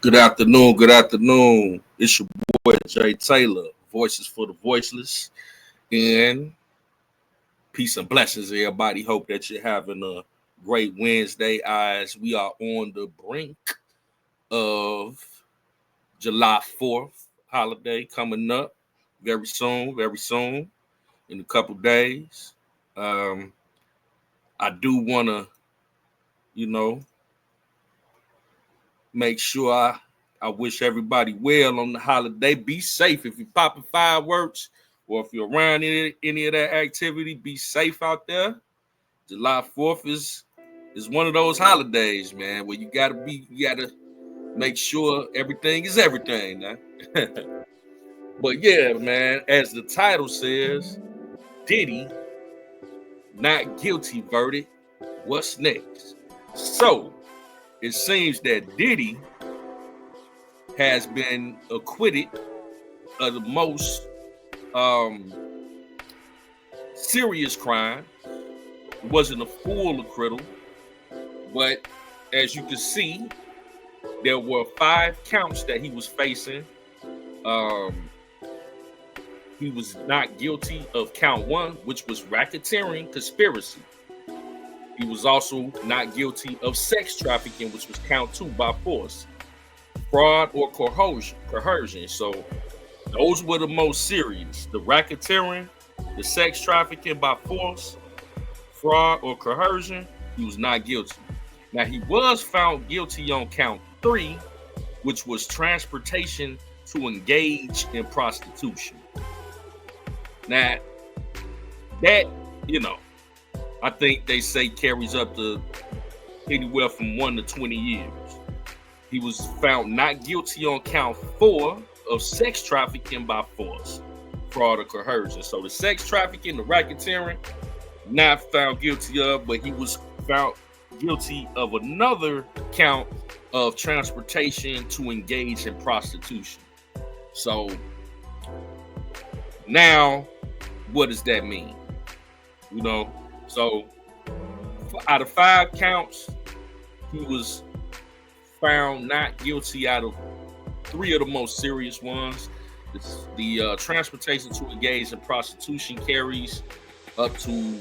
Good afternoon. Good afternoon. It's your boy Jay Taylor. Voices for the voiceless. And peace and blessings, everybody. Hope that you're having a great Wednesday. As we are on the brink of July 4th holiday coming up very soon, in a couple days. Um, I do want to, you know, make sure I wish everybody well on the holiday. Be safe if you're popping fireworks or if you're around any of that activity. Be safe out there. July 4th is one of those holidays, man, where you gotta make sure everything is everything, man. But yeah, man, as the title says, Diddy not guilty verdict. What's next? So it seems that Diddy has been acquitted of the most serious crime. It wasn't a full acquittal, but as you can see, there were 5 counts that he was facing. He was not guilty of count 1, which was racketeering conspiracy. He was also not guilty of sex trafficking, which was count 2 by force, fraud or coercion. So those were the most serious: the racketeering, the sex trafficking by force, fraud or coercion. He was not guilty. Now he was found guilty on count 3, which was transportation to engage in prostitution. Now that, I think they say carries up to anywhere from 1 to 20 years. He was found not guilty on count 4 of sex trafficking by force, fraud or coercion. So the sex trafficking, the racketeering, not found guilty of, but he was found guilty of another count of transportation to engage in prostitution. So now, what does that mean? So out of 5 counts, he was found not guilty out of 3 of the most serious ones. The transportation to engage in prostitution carries up to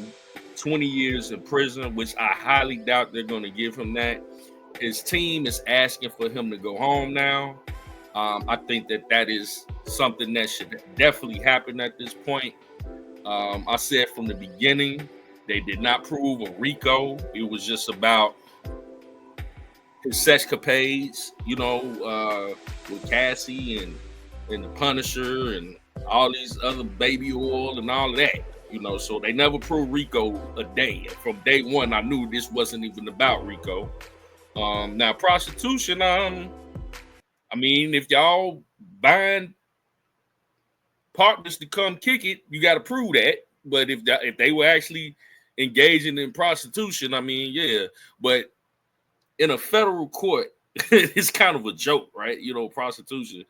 20 years in prison, which I highly doubt they're going to give him that. His team is asking for him to go home now. I think that is something that should definitely happen at this point. I said from the beginning, they did not prove a RICO. It was just about his sexcapades, with Cassie and the Punisher and all these other baby oil and all of that. So they never proved RICO a day. From day one, I knew this wasn't even about RICO. Now prostitution, if y'all buying partners to come kick it, you got to prove that. But if they were actually engaging in prostitution, yeah. But in a federal court, it's kind of a joke, right? Prostitution,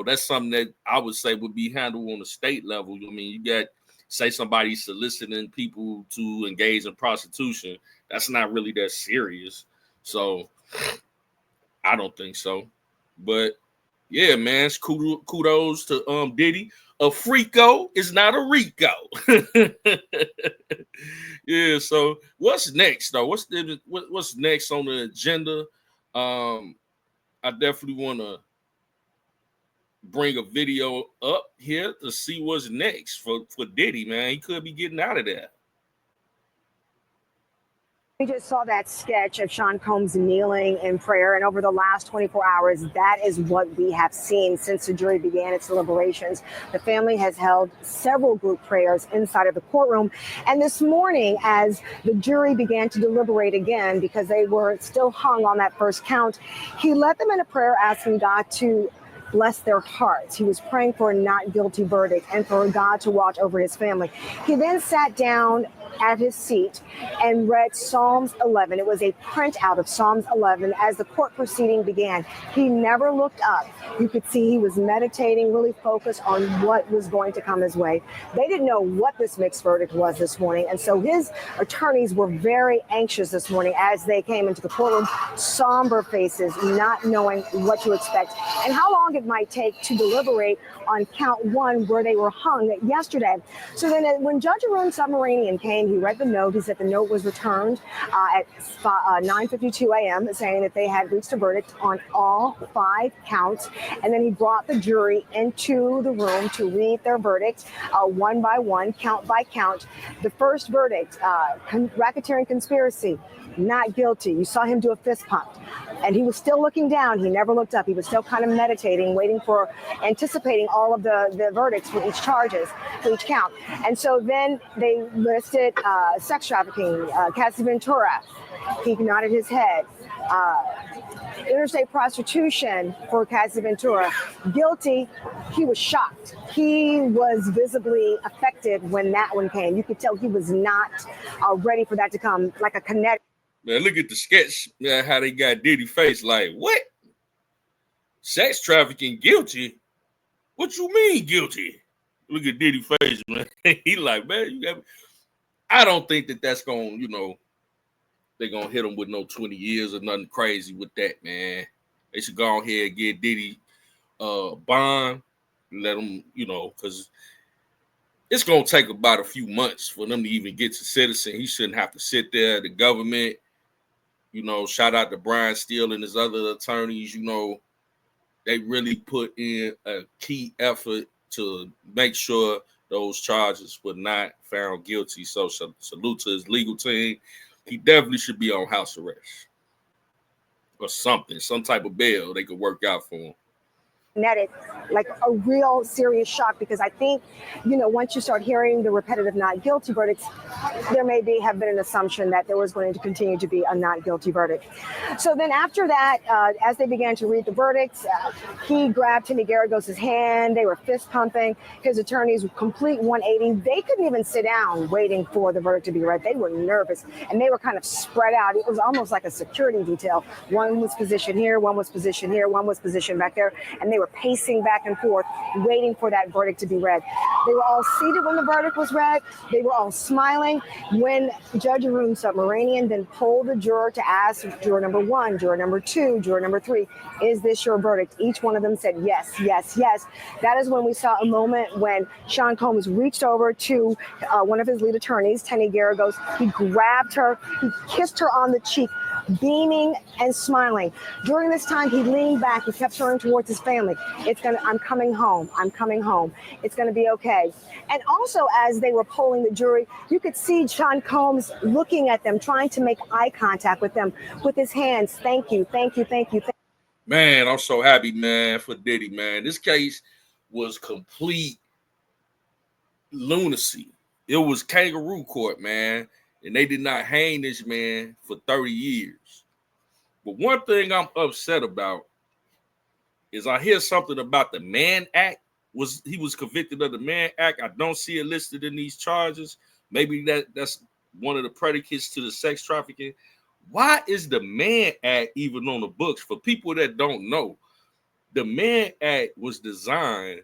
that's something that I would say would be handled on a state level. You got, say somebody soliciting people to engage in prostitution. That's not really that serious. So I don't think so. But yeah, man, kudos to Diddy. A freako is not a RICO. Yeah. So what's next, though? What's next on the agenda? I definitely want to bring a video up here to see what's next for Diddy, man. He could be getting out of there. We just saw that sketch of Sean Combs kneeling in prayer, and over the last 24 hours, that is what we have seen since the jury began its deliberations. The family has held several group prayers inside of the courtroom, and this morning, as the jury began to deliberate again, because they were still hung on that first count, he led them in a prayer asking God to bless their hearts. He was praying for a not guilty verdict and for God to watch over his family. He then sat down at his seat and read Psalms 11. It was a printout of Psalms 11 as the court proceeding began. He never looked up. You could see he was meditating, really focused on what was going to come his way. They didn't know what this mixed verdict was this morning, and so his attorneys were very anxious this morning as they came into the courtroom, somber faces, not knowing what to expect and how long it might take to deliberate on count one where they were hung yesterday. So then when Judge Arun Subramanian came, he read the note. He said the note was returned at 9:52 a.m. saying that they had reached a verdict on all 5 counts. And then he brought the jury into the room to read their verdict one by one, count by count. The first verdict, racketeering conspiracy, not guilty. You saw him do a fist pump. And he was still looking down. He never looked up. He was still kind of meditating, anticipating all of the verdicts for each count. And so then they listed sex trafficking, Casa Ventura. He nodded his head. Interstate prostitution for Casa Ventura. Guilty. He was shocked. He was visibly affected when that one came. You could tell he was not ready for that to come, like a kinetic. Man, look at the sketch, how they got Diddy face like, what? Sex trafficking guilty? What you mean guilty? Look at Diddy face, man. He like, man, you got me. I don't think that's going to, they're going to hit him with no 20 years or nothing crazy with that, man. They should go ahead and get Diddy bond and let him, because it's going to take about a few months for them to even get to citizen. He shouldn't have to sit there. The government, shout out to Brian Steele and his other attorneys, they really put in a key effort to make sure those charges were not found guilty. So salute to his legal team. He definitely should be on house arrest or something, some type of bail they could work out for him. Kinetic, like a real serious shock, because I think, once you start hearing the repetitive not guilty verdicts, there may have been an assumption that there was going to continue to be a not guilty verdict. So then after that, as they began to read the verdicts, he grabbed Timmy Garagos' hand. They were fist pumping. His attorneys were complete 180. They couldn't even sit down waiting for the verdict to be read. They were nervous and they were kind of spread out. It was almost like a security detail. One was positioned here, one was positioned here, one was positioned back there, and they were pacing back and forth, waiting for that verdict to be read. They were all seated when the verdict was read. They were all smiling. When Judge Arun Subramanian then pulled the juror to ask juror number 1, juror number 2, juror number 3, is this your verdict? Each one of them said yes, yes, yes. That is when we saw a moment when Sean Combs reached over to one of his lead attorneys, Tenny Garagos. He grabbed her, he kissed her on the cheek, beaming and smiling. During this time, he leaned back. He kept turning towards his family. I'm coming home. I'm coming home. It's going to be okay. And also, as they were polling the jury, you could see Sean Combs looking at them, trying to make eye contact with them with his hands. Thank you, thank you, thank you. Man, I'm so happy, man, for Diddy, man. This case was complete lunacy. It was kangaroo court, man. And they did not hang this man for 30 years. But one thing I'm upset about is I hear something about the Mann Act. He was convicted of the Mann Act. I don't see it listed in these charges. Maybe that's one of the predicates to the sex trafficking. Why is the Mann Act even on the books? For people that don't know, the Mann Act was designed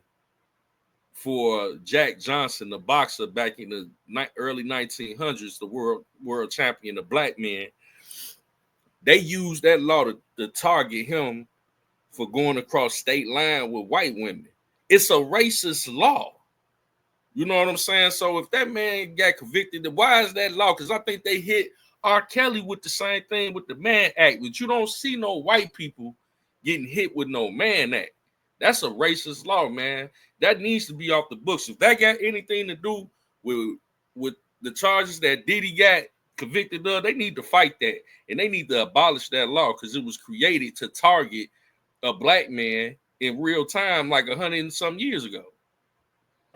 for Jack Johnson, the boxer back in the early 1900s, the world champion of black men. They used that law to target him for going across state line with white women. It's a racist law. You know what I'm saying? So if that man got convicted, then why is that law? Because I think they hit R. Kelly with the same thing with the Mann Act, but you don't see no white people getting hit with no Mann Act. That's a racist law, man. That needs to be off the books. If that got anything to do with the charges that Diddy got convicted of, they need to fight that. And they need to abolish that law because it was created to target a black man in real time like 100 and some years ago.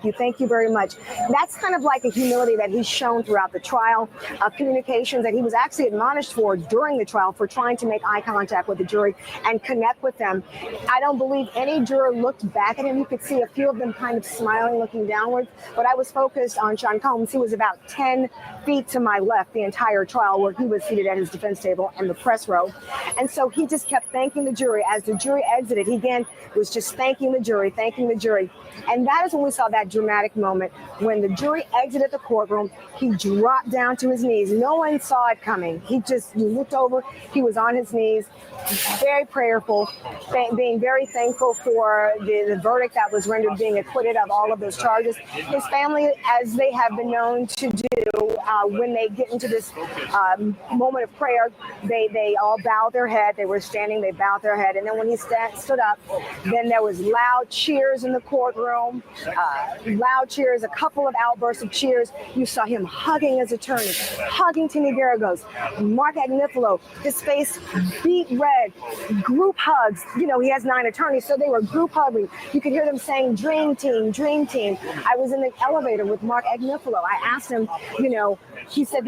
Thank you very much. That's kind of like a humility that he's shown throughout the trial, communications that he was actually admonished for during the trial for trying to make eye contact with the jury and connect with them. I don't believe any juror looked back at him. You could see a few of them kind of smiling, looking downwards, but I was focused on Sean Combs. He was about 10 feet to my left the entire trial, where he was seated at his defense table in the press row. And so he just kept thanking the jury. As the jury exited, he again was just thanking the jury, thanking the jury. And that is when we saw that dramatic moment. When the jury exited the courtroom, he dropped down to his knees. No one saw it coming. You looked over, he was on his knees, very prayerful, being very thankful for the verdict that was rendered, being acquitted of all of those charges. His family, as they have been known to do, when they get into this moment of prayer, they all bow their head. They were standing, they bowed their head. And then when he stood up, then there was loud cheers in the courtroom, loud cheers, a couple of outbursts of cheers. You saw him hugging his attorney, hugging Tini Garagos, Mark Agnifilo, his face beet red, group hugs. You know, he has 9 attorneys, so they were group hugging. You could hear them saying, "Dream team, dream team." I was in the elevator with Mark Agnifilo. I asked him, you know, he said,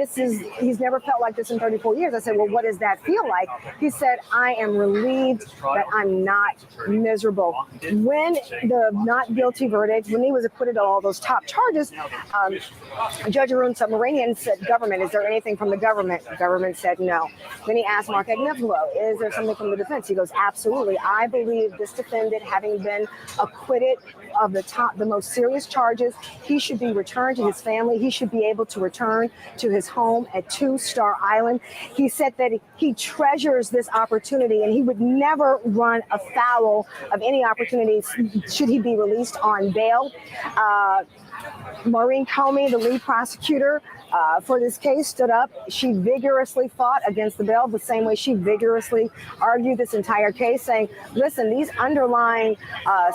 he's never felt like this in 34 years. I said, well, what does that feel like? He said, I am relieved that I'm not miserable. When the not guilty verdict, when he was acquitted of all those top charges, Judge Arun Subramanian said, government, is there anything from the government? The government said no. Then he asked Mark Agnifilo, is there something from the defense? He goes, absolutely. I believe this defendant, having been acquitted of the most serious charges, he should be returned to his family. He should be able to return to his home at 2-Star Island. He said that he treasures this opportunity and he would never run afoul of any opportunities should he be released on bail. Maureen Comey, the lead prosecutor for this case, stood up. She vigorously fought against the bail the same way she vigorously argued this entire case, saying, listen, these underlying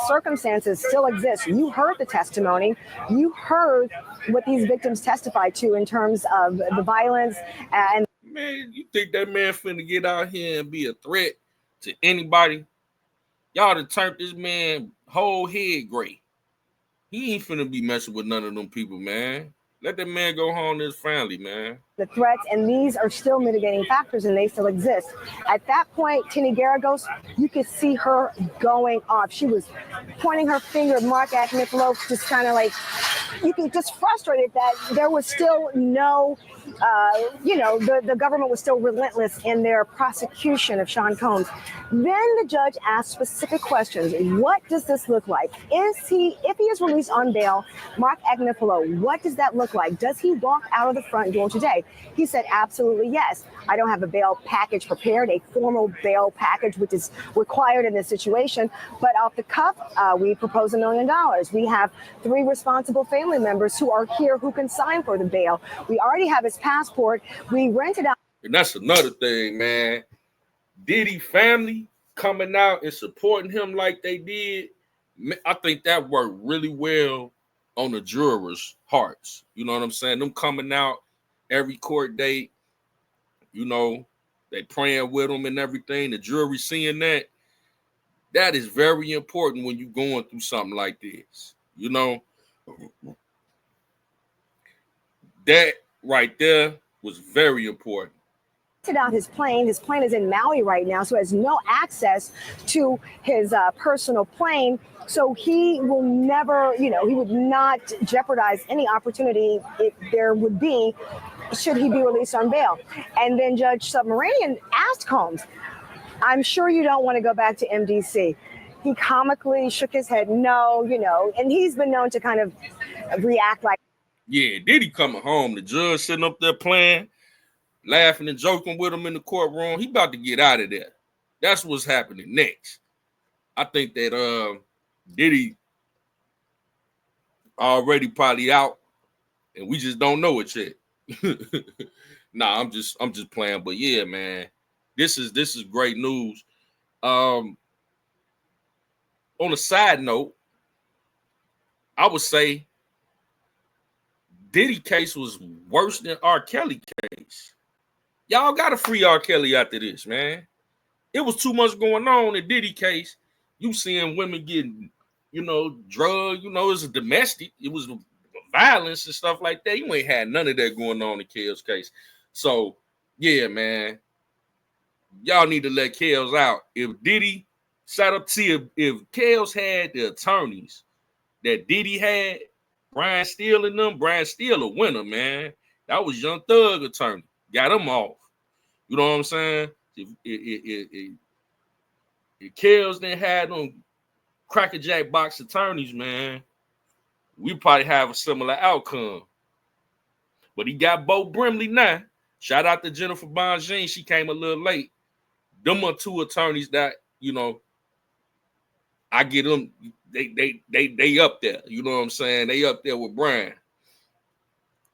circumstances still exist. You heard the testimony. You heard what these victims testified to in terms of the violence. And man, you think that man finna get out here and be a threat to anybody? Y'all done turned this man whole head gray. He ain't finna be messing with none of them people, man. Let that man go home to his family, man. The threats, and these are still mitigating factors, and they still exist. At that point, Tini Garagos, you could see her going off. She was pointing her finger at Mark Agnifilo, just kind of like, you can just frustrated that there was still no, the government was still relentless in their prosecution of Sean Combs. Then the judge asked specific questions. What does this look like? If he is released on bail, Mark Agnifilo, what does that look like? Does he walk out of the front door today? He said, absolutely yes. I don't have a bail package prepared, a formal bail package, which is required in this situation. But off the cuff, we propose $1 million. We have 3 responsible family members who are here who can sign for the bail. We already have his passport. We rented out. And that's another thing, man. Diddy family coming out and supporting him like they did. I think that worked really well on the jurors' hearts. You know what I'm saying? Them coming out every court date, you know, they praying with them and everything. The jury seeing that. That is very important when you're going through something like this. You know, that right there was very important. Out his plane. His plane is in Maui right now, so has no access to his personal plane. So he will never, he would not jeopardize any opportunity if there would be, should he be released on bail. And then Judge Subramanian asked Combs, I'm sure you don't want to go back to MDC. He comically shook his head, no, and he's been known to kind of react like. Yeah, Diddy coming home. The judge sitting up there playing, laughing and joking with him in the courtroom. He about to get out of there. That's what's happening next. I think that Diddy already probably out, and we just don't know it yet. Nah, I'm just playing. But yeah, man, this is great news. On a side note, I would say Diddy case was worse than R. Kelly case. Y'all got to free R. Kelly after this, man. It was too much going on in Diddy case. You seeing women getting drug, it was a domestic, it was violence and stuff like that. You ain't had none of that going on in Kel's case. So, yeah, man, y'all need to let Kel's out. If Diddy sat up, if Kel's had the attorneys that Diddy had, Brian Steele and them, Brian Steele a winner, man. That was Young Thug attorney. Got him off. You know what I'm saying? If Kells didn't have them crackerjack box attorneys, man, we probably have a similar outcome. But he got Bo Brimley now. Shout out to Jennifer Bonjean. She came a little late. Them are two attorneys that, I get them. They up there. You know what I'm saying? They up there with Brian.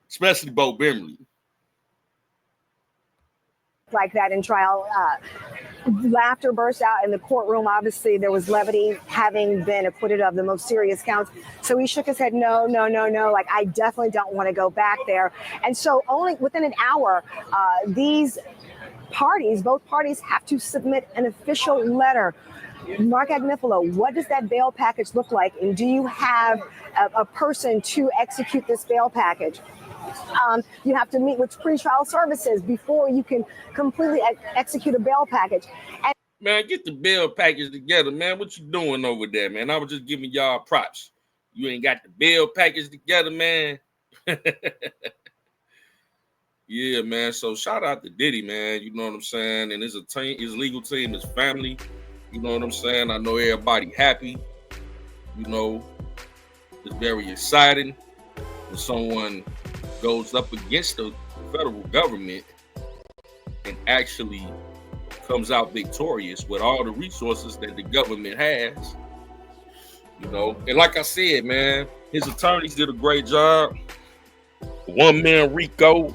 Especially Bo Brimley. Like that in trial. Laughter burst out in the courtroom. Obviously, there was levity, having been acquitted of the most serious counts. So he shook his head, no. Like, I definitely don't want to go back there. And so only within an hour, these parties, both parties, have to submit an official letter. Mark Agnifilo, what does that bail package look like? And do you have a person to execute this bail package? You have to meet with pretrial services before you can completely execute a bail package. And man, get the bail package together, man. What you doing over there, man? I was just giving y'all props. You ain't got the bail package together, man. Yeah, man. So shout out to Diddy, man. You know what I'm saying? And his legal team, his family. You know what I'm saying? I know everybody happy. It's very exciting when someone goes up against the federal government and actually comes out victorious with all the resources that the government has. And like I said, man, his attorneys did a great job. One man RICO,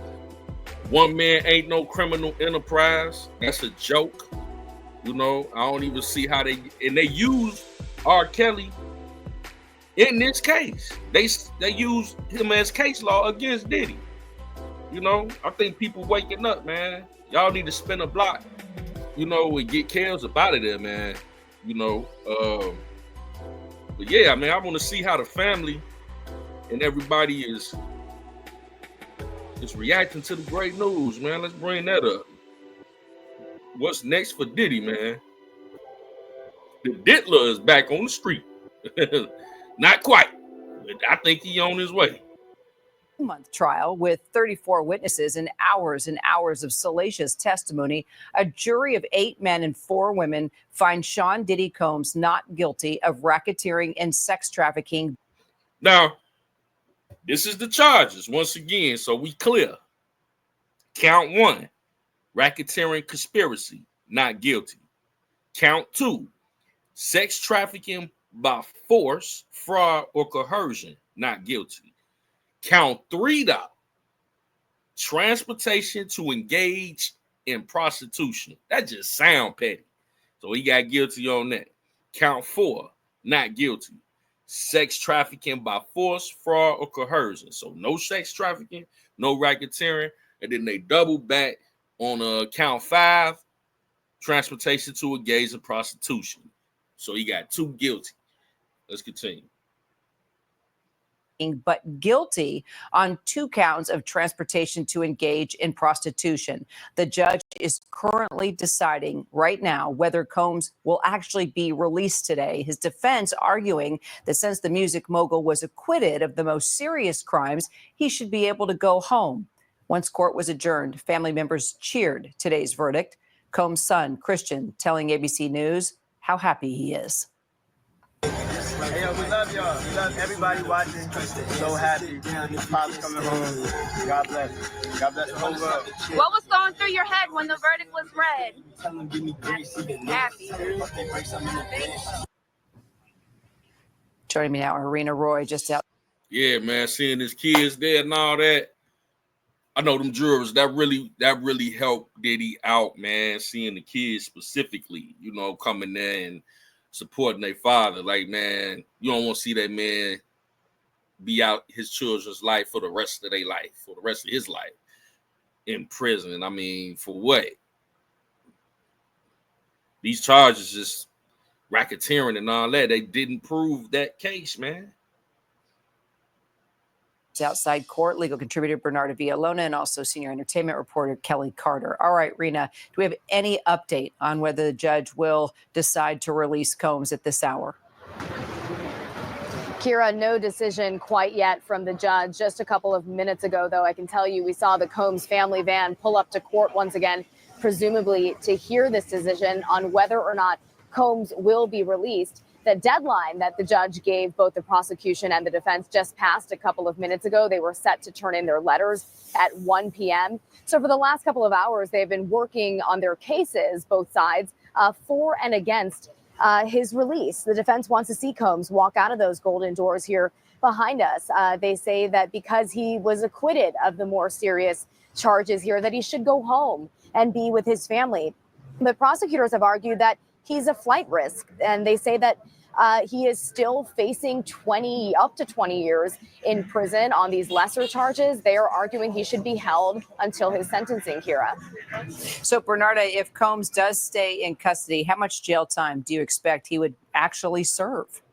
one man ain't no criminal enterprise. That's a joke. I don't even see how they use R. Kelly in this case. They use him as case law against Diddy. I think people waking up, man. Y'all need to spin a block, and get Kells up out of there, man. But yeah, man, I want to see how the family and everybody is reacting to the great news, man. Let's bring that up. What's next for Diddy, man? The Diddler is back on the street. Not quite, but I think he on his way. Month trial with 34 witnesses and hours of salacious testimony. A jury of 8 men and 4 women finds Sean Diddy Combs not guilty of racketeering and sex trafficking. Now, this is the charges once again, so we clear. Count 1, racketeering conspiracy, not guilty. Count 2, sex trafficking by force, fraud, or coercion, not guilty. Count 3, though, transportation to engage in prostitution. That just sound petty. So he got guilty on that. Count 4, not guilty. Sex trafficking by force, fraud, or coercion. So no sex trafficking, no racketeering. And then they double back on count 5, transportation to engage in prostitution. So he got 2 guilty. Let's continue. But guilty on 2 counts of transportation to engage in prostitution. The judge is currently deciding right now whether Combs will actually be released today. His defense arguing that since the music mogul was acquitted of the most serious crimes, he should be able to go home. Once court was adjourned, family members cheered today's verdict. Combs' son, Christian, telling ABC News how happy he is. Hey, yo, we love y'all. We love everybody watching. So happy. Pop's coming home. God bless. God bless the whole world. What was going through your head when the verdict was read? Happy. Joining me now, Irina Roy, just out. Yeah, man, seeing his kids there and all that. I know them jurors that really helped Diddy out, man. Seeing the kids specifically, coming there and supporting their father. Like, man, you don't want to see that man be out his children's life for the rest of their life, for the rest of his life in prison. I mean, for what? These charges just racketeering and all that. They didn't prove that case, man. Outside court, legal contributor Bernarda Villalona and also senior entertainment reporter Kelly Carter. All right, Rena, do we have any update on whether the judge will decide to release Combs at this hour? Kira, no decision quite yet from the judge. Just a couple of minutes ago, though, I can tell you we saw the Combs family van pull up to court once again, presumably to hear this decision on whether or not Combs will be released. The deadline that the judge gave both the prosecution and the defense just passed a couple of minutes ago. They were set to turn in their letters at 1 p.m. So for the last couple of hours, they've been working on their cases, both sides, for and against his release. The defense wants to see Combs walk out of those golden doors here behind us. They say that because he was acquitted of the more serious charges here, that he should go home and be with his family. But prosecutors have argued that he's a flight risk, and they say that he is still facing up to 20 years in prison on these lesser charges. They are arguing he should be held until his sentencing, Kira. So, Bernarda, if Combs does stay in custody, how much jail time do you expect he would actually serve?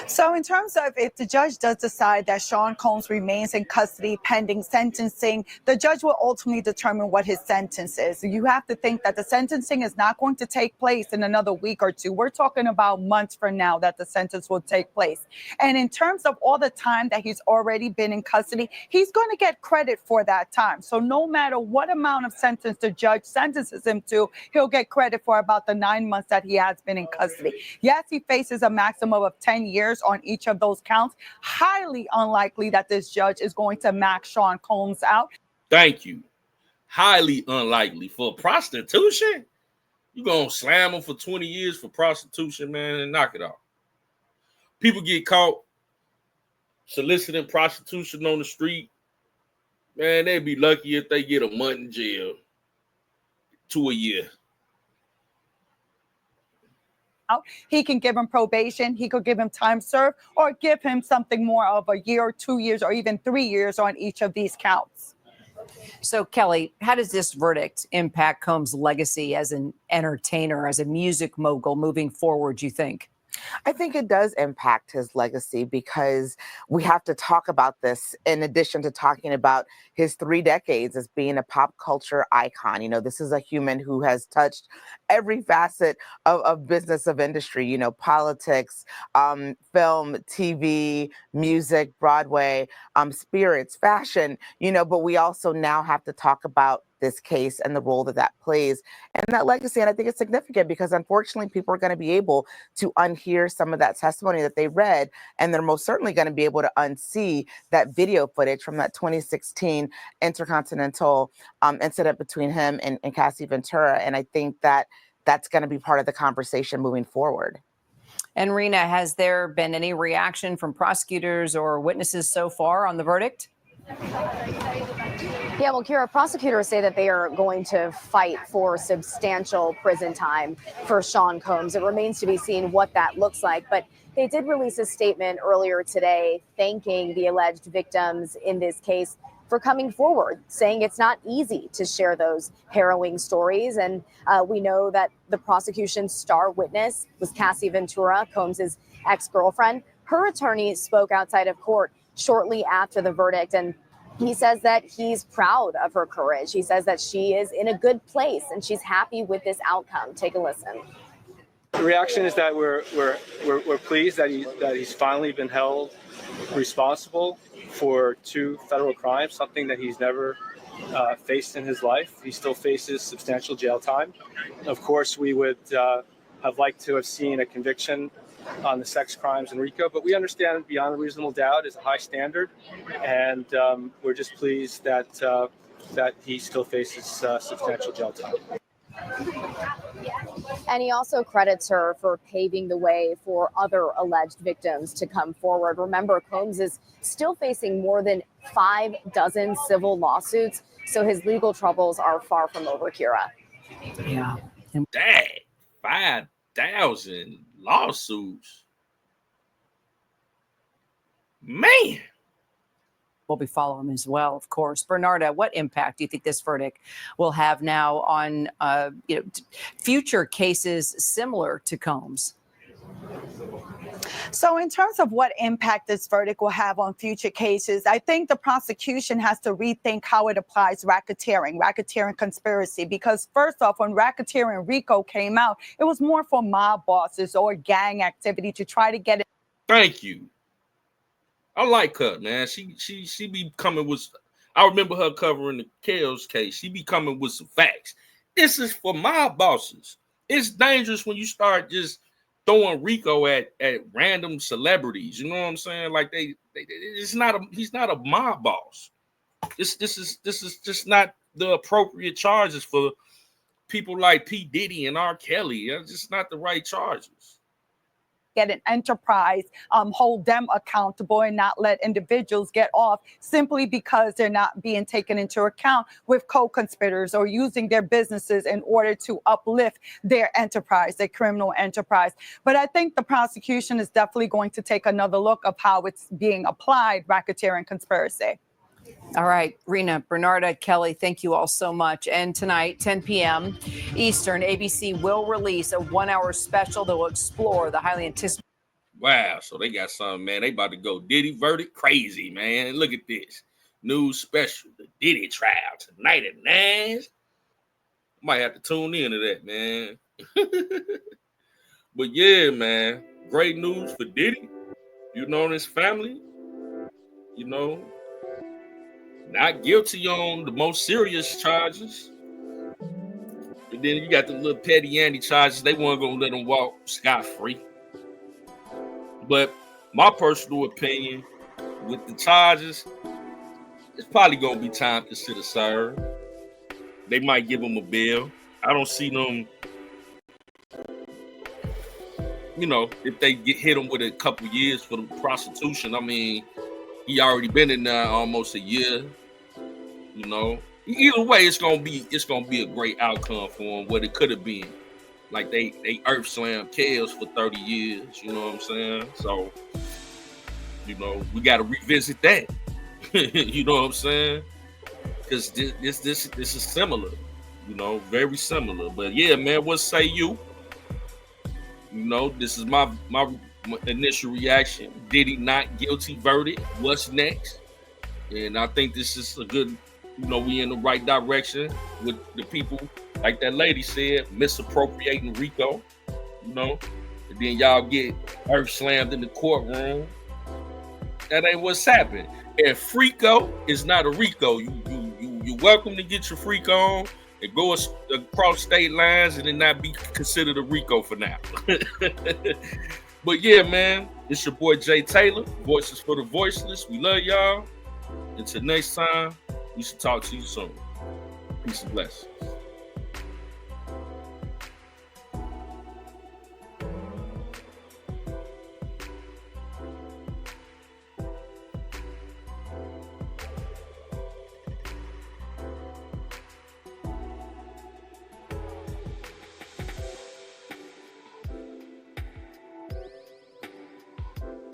So in terms of if the judge does decide that Sean Combs remains in custody pending sentencing, the judge will ultimately determine what his sentence is. You have to think that the sentencing is not going to take place in another week or two. We're talking about months from now that the sentence will take place. And in terms of all the time that he's already been in custody, he's going to get credit for that time. So no matter what amount of sentence the judge sentences him to, he'll get credit for about the 9 months that he has been in custody. Yes, he faces a maximum of 10 years on each of those counts. Highly unlikely that this judge is going to max Sean Combs out. Thank you. Highly unlikely. For prostitution? You gonna slam him for 20 years for prostitution, man, and knock it off. People get caught soliciting prostitution on the street. Man, they'd be lucky if they get a month in jail to a year. He can give him probation, he could give him time served, or give him something more of a year or 2 years or even 3 years on each of these counts. So, Kelly, how does this verdict impact Combs' legacy as an entertainer, as a music mogul moving forward, you think? I think it does impact his legacy because we have to talk about this in addition to talking about his 3 decades as being a pop culture icon. You know, this is a human who has touched every facet of business, of industry, you know, politics, film, TV, music, Broadway, spirits, fashion, you know, but we also now have to talk about this case and the role that that plays and that legacy. And I think it's significant because unfortunately people are going to be able to unhear some of that testimony that they read, and they're most certainly going to be able to unsee that video footage from that 2016 Intercontinental incident between him and Cassie Ventura. And I think that that's going to be part of the conversation moving forward. And Rena, has there been any reaction from prosecutors or witnesses so far on the verdict? Yeah, well, Kira, prosecutors say that they are going to fight for substantial prison time for Sean Combs. It remains to be seen what that looks like, but they did release a statement earlier today thanking the alleged victims in this case for coming forward, saying it's not easy to share those harrowing stories. And we know that the prosecution's star witness was Cassie Ventura, Combs' ex-girlfriend. Her attorney spoke outside of court shortly after the verdict, and he says that he's proud of her courage. He says that she is in a good place and she's happy with this outcome. Take a listen. The reaction is that we're pleased that he's finally been held responsible for 2 federal crimes, something that he's never faced in his life. He still faces substantial jail time. Of course, we would have liked to have seen a conviction on the sex crimes in RICO, but we understand beyond a reasonable doubt is a high standard, and we're just pleased that that he still faces substantial jail time. And he also credits her for paving the way for other alleged victims to come forward. Remember, Combs is still facing more than 5 dozen civil lawsuits, so his legal troubles are far from over, Kira. Yeah. Dang, 5,000 lawsuits. Man. we'll be following as well, of course. Bernarda, what impact do you think this verdict will have now on future cases similar to Combs? So in terms of what impact this verdict will have on future cases, I think the prosecution has to rethink how it applies racketeering conspiracy, because first off, when racketeering RICO came out, it was more for mob bosses or gang activity to try to get it. Thank you. I like her, man. She be coming with, I remember her covering the Kels case. She be coming with some facts. This is for mob bosses. It's dangerous when you start just throwing RICO at random celebrities. You know what I'm saying? Like he's not a mob boss. This is just not the appropriate charges for people like P. Diddy and R. Kelly. It's just not the right charges. Get an enterprise, hold them accountable, and not let individuals get off simply because they're not being taken into account with co-conspirators or using their businesses in order to uplift their enterprise, their criminal enterprise. But I think the prosecution is definitely going to take another look of how it's being applied, racketeering conspiracy. All right, Rena, Bernarda, Kelly, thank you all so much. And tonight, 10 p.m. Eastern, ABC will release a 1-hour special that will explore the highly anticipated. Wow, so they got something, man. They about to go Diddy verdict crazy, man. Look at this. News special, the Diddy trial tonight at 9. Might have to tune into that, man. But yeah, man, great news for Diddy. You know, his family, you know, not guilty on the most serious charges. And then you got the little petty Andy charges. They weren't going to let him walk scot-free. But my personal opinion with the charges, it's probably going to be time to consider served. They might give him a bail. I don't see them, you know, if they hit him with a couple years for the prostitution. I mean, he already been in there almost a year, you know. Either way, it's gonna be a great outcome for him. What it could have been, like they earth slammed Kels for 30 years. You know what I'm saying? So, you know, we got to revisit that. You know what I'm saying? Because this is similar. You know, very similar. But yeah, man, what say you? You know, this is my initial reaction. Diddy not guilty verdict. What's next? And I think this is a good, you know, we in the right direction with the people, like that lady said, misappropriating RICO, you know, and then y'all get earth slammed in the courtroom. That ain't what's happened. And FRICO is not a RICO. You're welcome to get your freak on and go across state lines and then not be considered a RICO for now. But yeah, man, it's your boy Jay Taylor, Voices for the Voiceless. We love y'all. Until next time, we should talk to you soon. Peace and blessings.